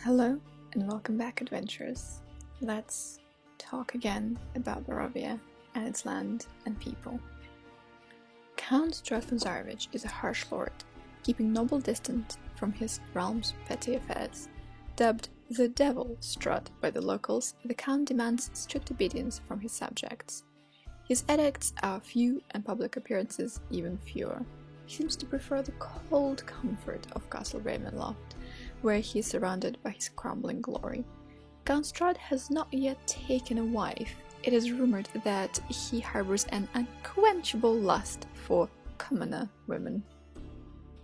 Hello and welcome back, adventurers. Let's talk again about Barovia and its land and people. Count Strahd von Zarevich is a harsh lord, keeping noble distant from his realm's petty affairs. Dubbed the Devil Strahd by the locals, the Count demands strict obedience from his subjects. His edicts are few and public appearances even fewer. He seems to prefer the cold comfort of Castle Ravenloft, where he is surrounded by his crumbling glory. Count Strahd has not yet taken a wife. It is rumored that he harbors an unquenchable lust for commoner women.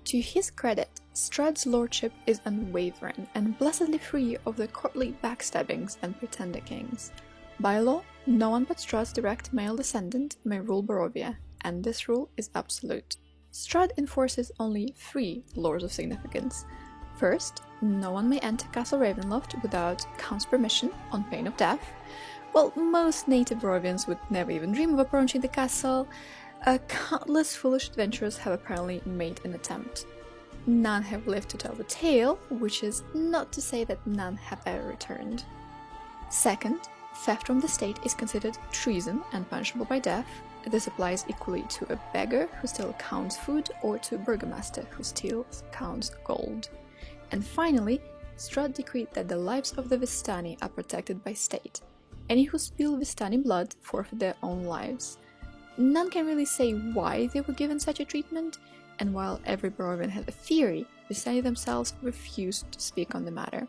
To his credit, Strahd's lordship is unwavering and blessedly free of the courtly backstabbings and pretender kings. By law, no one but Strahd's direct male descendant may rule Barovia, and this rule is absolute. Strahd enforces only 3 laws of significance. First, no one may enter Castle Ravenloft without Count's permission, on pain of death. Well, most native Barovians would never even dream of approaching the castle. Countless foolish adventurers have apparently made an attempt. None have lived to tell the tale, which is not to say that none have ever returned. Second, theft from the state is considered treason and punishable by death. This applies equally to a beggar who steals Count's food or to a burgomaster who steals Count's gold. And finally, Strahd decreed that the lives of the Vistani are protected by state. Any who spill Vistani blood forfeit their own lives. None can really say why they were given such a treatment, and while every Barovian has a theory, Vistani themselves refused to speak on the matter.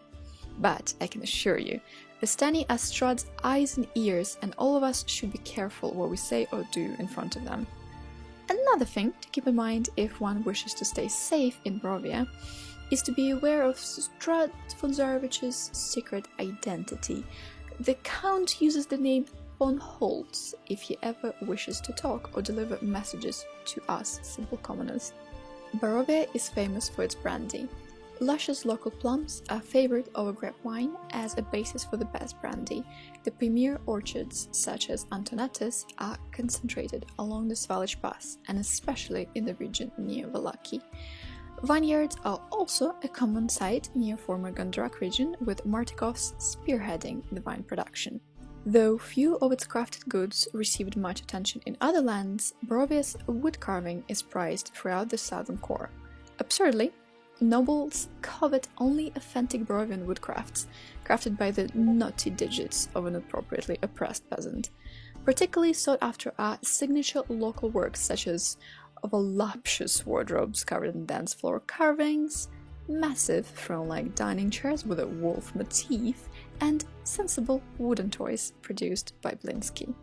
But I can assure you, Vistani are Strahd's eyes and ears, and all of us should be careful what we say or do in front of them. Another thing to keep in mind if one wishes to stay safe in Barovia is to be aware of Strahd von Zarevich's secret identity. The Count uses the name von Holtz if he ever wishes to talk or deliver messages to us simple commoners. Barovia is famous for its brandy. Luscious local plums are favored over grape wine as a basis for the best brandy. The premier orchards, such as Antonetta's, are concentrated along the Svalich Pass, and especially in the region near Valaki. Vineyards are also a common sight near former Gondrak region, with Martikovs spearheading the wine production. Though few of its crafted goods received much attention in other lands, Barovia's wood carving is prized throughout the southern core. Absurdly, nobles covet only authentic Barovian woodcrafts, crafted by the naughty digits of an appropriately oppressed peasant. Particularly sought after are signature local works such as voluptuous wardrobes covered in dance floor carvings, massive throne-like dining chairs with a wolf motif, and sensible wooden toys produced by Blinsky.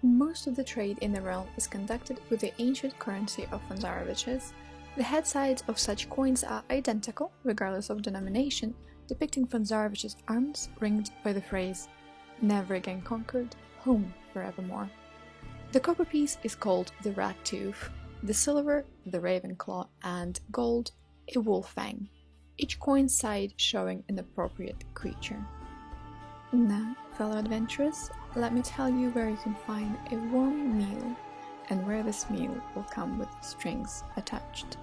Most of the trade in the realm is conducted with the ancient currency of von Zarevich's. The head sides of such coins are identical, regardless of denomination, depicting von Zarevich's arms ringed by the phrase, "Never again conquered, home forevermore." The copper piece is called the rat tooth, the silver the raven claw, and gold a wolf fang, each coin side showing an appropriate creature. Now, fellow adventurers, let me tell you where you can find a warm meal, and where this meal will come with strings attached.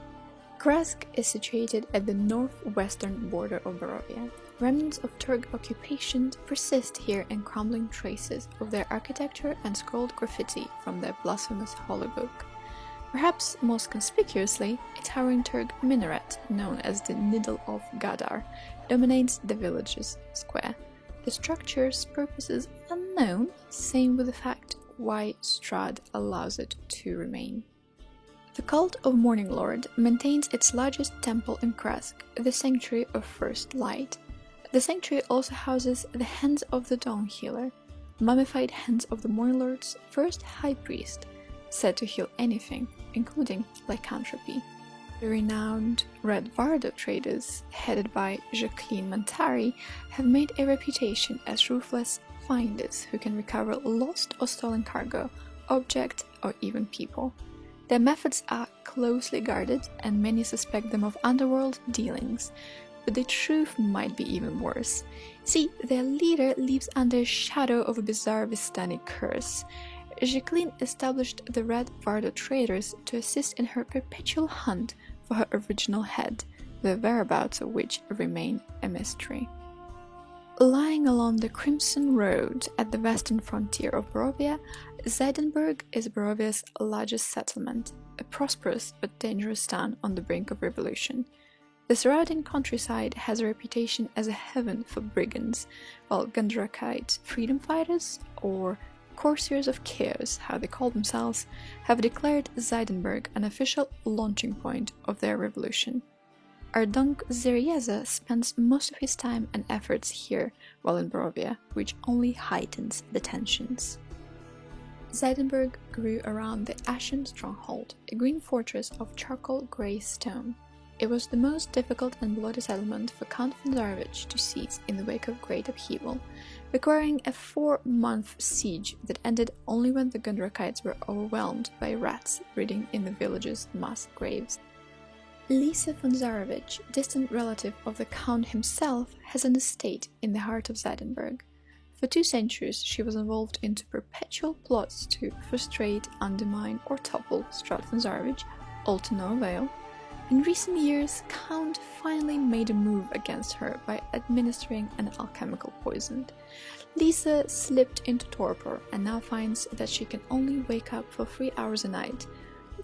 Kresk is situated at the northwestern border of Barovia. Remnants of Turk occupation persist here in crumbling traces of their architecture and scrolled graffiti from their blasphemous holy book. Perhaps most conspicuously, a towering Turk minaret, known as the Needle of Gaddar, dominates the village's square. The structure's purpose is unknown, same with the fact why Strahd allows it to remain. The cult of Morning Lord maintains its largest temple in Kresk, the Sanctuary of First Light. The sanctuary also houses the Hands of the Dawn Healer, mummified hands of the Morning Lord's first high priest, said to heal anything, including lycanthropy. The renowned Red Vardo traders, headed by Jacqueline Montari, have made a reputation as ruthless finders who can recover lost or stolen cargo, object, or even people. Their methods are closely guarded, and many suspect them of underworld dealings, but the truth might be even worse. See, their leader lives under a shadow of a bizarre Vistani curse. Jacqueline established the Red Vardo traders to assist in her perpetual hunt for her original head, the whereabouts of which remain a mystery. Lying along the Crimson Road at the western frontier of Barovia, Zeidenberg is Barovia's largest settlement, a prosperous but dangerous town on the brink of revolution. The surrounding countryside has a reputation as a heaven for brigands, while Gandarakite freedom fighters, or Courtiers of Chaos, how they call themselves, have declared Zeidenberg an official launching point of their revolution. Ardunk Zerieza spends most of his time and efforts here while in Barovia, which only heightens the tensions. Zeidenberg grew around the Ashen Stronghold, a green fortress of charcoal grey stone. It was the most difficult and bloody settlement for Count von Zarevich to seize in the wake of great upheaval, requiring a 4-month siege that ended only when the Gundarakites were overwhelmed by rats breeding in the village's mass graves. Lisa von Zarevich, distant relative of the Count himself, has an estate in the heart of Zeidenberg. For 2 centuries she was involved into perpetual plots to frustrate, undermine or topple Strahd von Zarevich, all to no avail. In recent years, Count finally made a move against her by administering an alchemical poison. Lisa slipped into torpor and now finds that she can only wake up for 3 hours a night,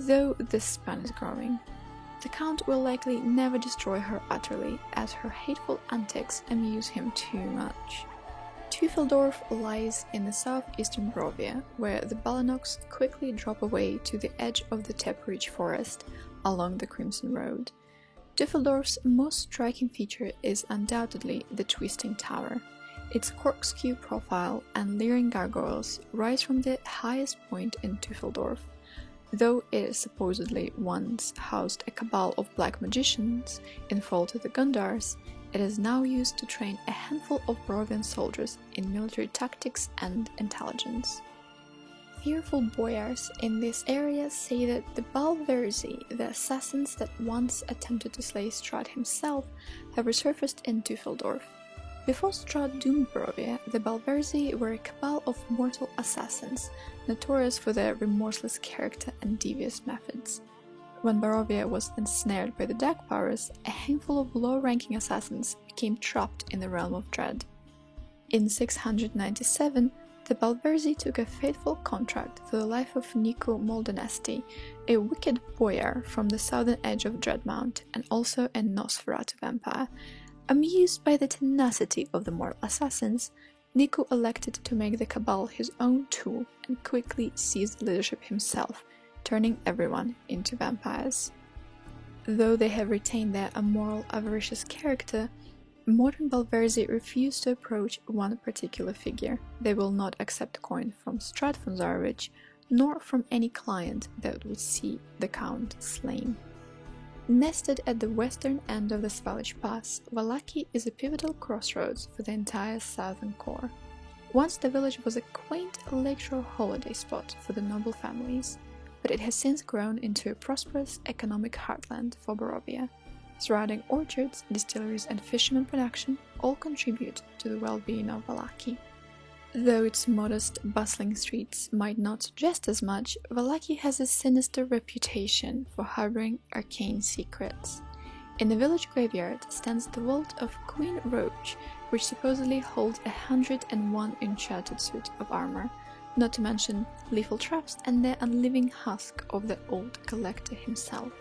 though this span is growing. The Count will likely never destroy her utterly, as her hateful antics amuse him too much. Teufeldorf lies in the southeastern Barovia, where the Balanoks quickly drop away to the edge of the Teperich forest along the Crimson Road. Teufeldorf's most striking feature is undoubtedly the Twisting Tower. Its corkscrew profile and leering gargoyles rise from the highest point in Teufeldorf. Though it supposedly once housed a cabal of black magicians in thrall to the Gundars, it is now used to train a handful of Barovian soldiers in military tactics and intelligence. Fearful boyars in this area say that the Balverzi, the assassins that once attempted to slay Strahd himself, have resurfaced in Teufeldorf. Before Strahd doomed Barovia, the Balverzi were a cabal of mortal assassins, notorious for their remorseless character and devious methods. When Barovia was ensnared by the Dark Powers, a handful of low-ranking assassins became trapped in the realm of dread. In 697, the Balverzi took a fateful contract for the life of Nico Moldenesti, a wicked boyar from the southern edge of Dreadmount and also a Nosferatu vampire. Amused by the tenacity of the mortal assassins, Nico elected to make the cabal his own tool and quickly seized leadership himself, turning everyone into vampires. Though they have retained their immoral, avaricious character, modern Balverzi refuse to approach one particular figure. They will not accept coin from Strahd von Zarevich, nor from any client that would see the Count slain. Nested at the western end of the Svalich Pass, Vallaki is a pivotal crossroads for the entire southern core. Once the village was a quaint lakeshore holiday spot for the noble families, but it has since grown into a prosperous economic heartland for Barovia. Surrounding orchards, distilleries and fishermen production all contribute to the well-being of Vallaki. Though its modest, bustling streets might not suggest as much, Vallaki has a sinister reputation for harboring arcane secrets. In the village graveyard stands the vault of Queen Roach, which supposedly holds 101 enchanted suit of armor, not to mention lethal traps and the unliving husk of the old collector himself.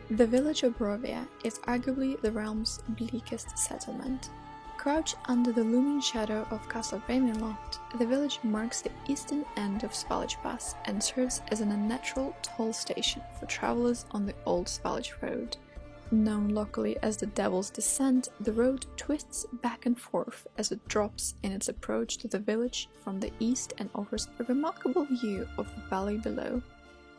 The village of Barovia is arguably the realm's bleakest settlement. Crouched under the looming shadow of Castle Ravenloft, the village marks the eastern end of Svalich Pass and serves as an unnatural toll station for travelers on the old Svalich Road. Known locally as the Devil's Descent, the road twists back and forth as it drops in its approach to the village from the east and offers a remarkable view of the valley below.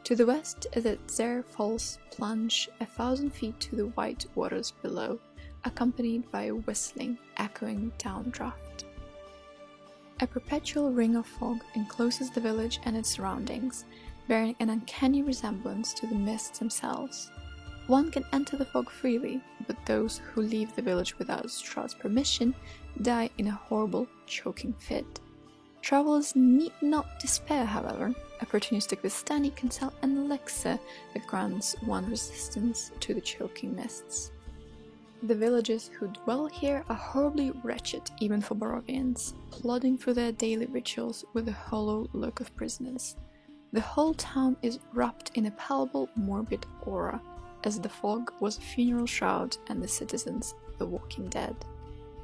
To the west, the Zer Falls plunge 1,000 feet to the white waters below, accompanied by a whistling, echoing downdraft. A perpetual ring of fog encloses the village and its surroundings, bearing an uncanny resemblance to the mists themselves. One can enter the fog freely, but those who leave the village without Strahd's permission die in a horrible, choking fit. Travelers need not despair, however. Opportunistic Vistani can sell an elixir that grants one resistance to the choking mists. The villagers who dwell here are horribly wretched, even for Barovians, plodding through their daily rituals with a hollow look of prisoners. The whole town is wrapped in a palpable, morbid aura, as the fog was a funeral shroud and the citizens the walking dead.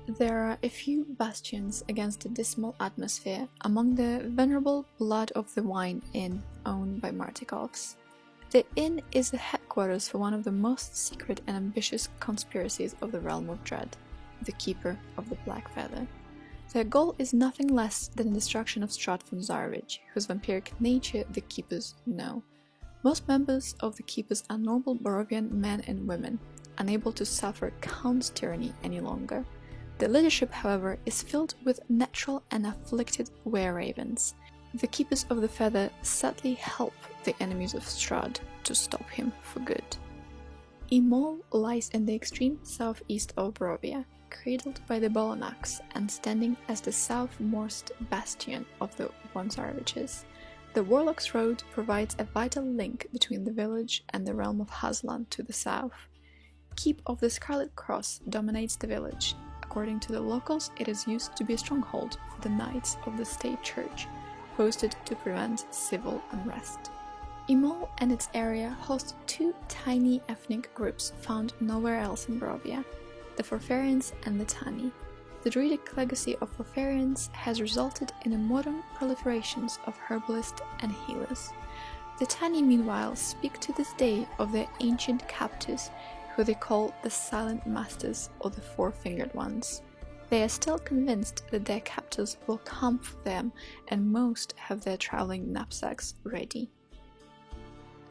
There are a few bastions against the dismal atmosphere, among the venerable Blood of the Wine Inn, owned by Martikovs. The inn is the headquarters for one of the most secret and ambitious conspiracies of the realm of dread, the Keeper of the Black Feather. Their goal is nothing less than the destruction of Strahd von Zarevich, whose vampiric nature the Keepers know. Most members of the Keepers are noble Barovian men and women, unable to suffer Count's tyranny any longer. The leadership, however, is filled with natural and afflicted were-ravens. The Keepers of the Feather sadly help the enemies of Strahd to stop him for good. Imol lies in the extreme southeast of Barovia, cradled by the Bolonaks and standing as the southmost bastion of the von Zareviches. The Warlock's Road provides a vital link between the village and the realm of Haslan to the south. Keep of the Scarlet Cross dominates the village. According to the locals, it is used to be a stronghold for the Knights of the State Church, posted to prevent civil unrest. Imol and its area host two tiny ethnic groups found nowhere else in Barovia, the Forfarians and the Tani. The druidic legacy of Forfarians has resulted in a modern proliferations of herbalists and healers. The Tani, meanwhile, speak to this day of their ancient captors, who they call the Silent Masters or the Four-Fingered Ones. They are still convinced that their captors will come for them, and most have their traveling knapsacks ready.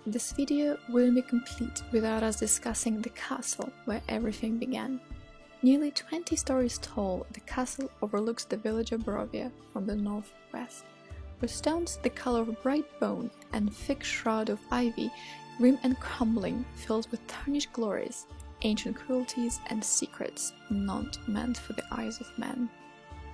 This video wouldn't be complete without us discussing the castle where everything began. Nearly 20 stories tall, the castle overlooks the village of Barovia from the northwest, with stones the color of bright bone and thick shroud of ivy, grim and crumbling, filled with tarnished glories, ancient cruelties and secrets not meant for the eyes of men.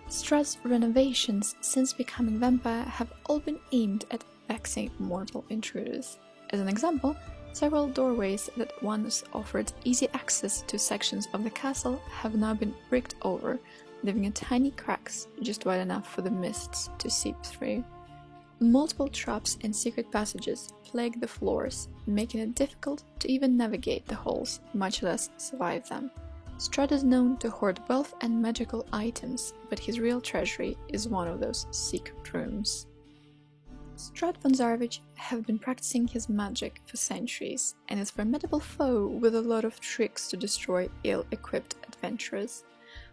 Strahd's renovations since becoming vampire have all been aimed at vexing mortal intruders. As an example, several doorways that once offered easy access to sections of the castle have now been bricked over, leaving a tiny cracks just wide enough for the mists to seep through. Multiple traps and secret passages plague the floors, making it difficult to even navigate the halls, much less survive them. Strahd is known to hoard wealth and magical items, but his real treasury is one of those secret rooms. Strahd von Zarevich have been practicing his magic for centuries, and is a formidable foe with a lot of tricks to destroy ill-equipped adventurers.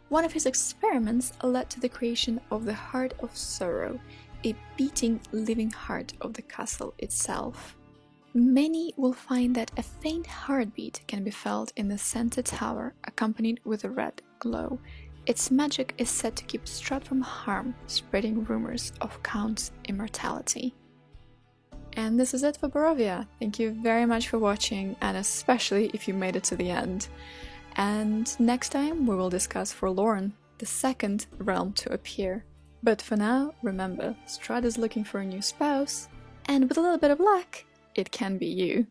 One of his experiments led to the creation of the Heart of Sorrow, a beating living heart of the castle itself. Many will find that a faint heartbeat can be felt in the center tower, accompanied with a red glow. Its magic is said to keep Strahd from harm, spreading rumors of Count's immortality. And this is it for Barovia. Thank you very much for watching, and especially if you made it to the end. And next time we will discuss Forlorn, the second realm to appear. But for now, remember, Strahd is looking for a new spouse, and with a little bit of luck, it can be you.